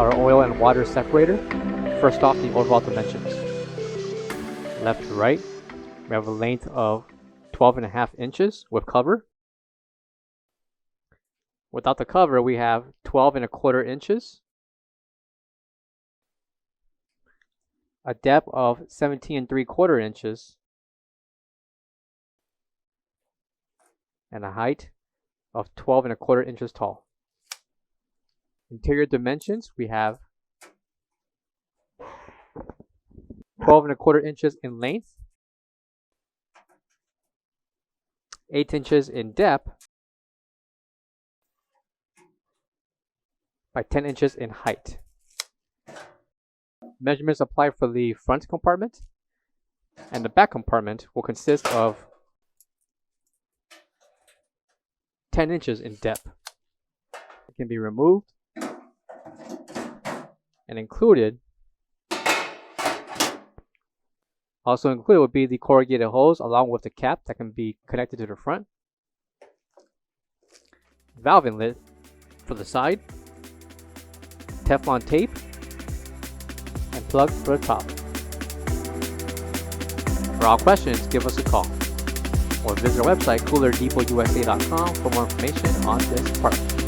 our oil and water separator. First off, the overall dimensions. Left to right, we have a length of 12.5 inches with cover. Without the cover, we have 12.25 inches. A depth of 17.75 inches. And a height of 12.25 inches tall. Interior dimensions, we have 12.25 inches in length, 8 inches in depth, by 10 inches in height. Measurements applied for the front compartment, and the back compartment will consist of 10 inches in depth. It can be removed, and included, also included would be the corrugated hose along with the cap that can be connected to the front, valve inlet for the side, Teflon tape, and plug for the top. For all questions, give us a call or visit our website coolerdepotUSA.com for more information on this part.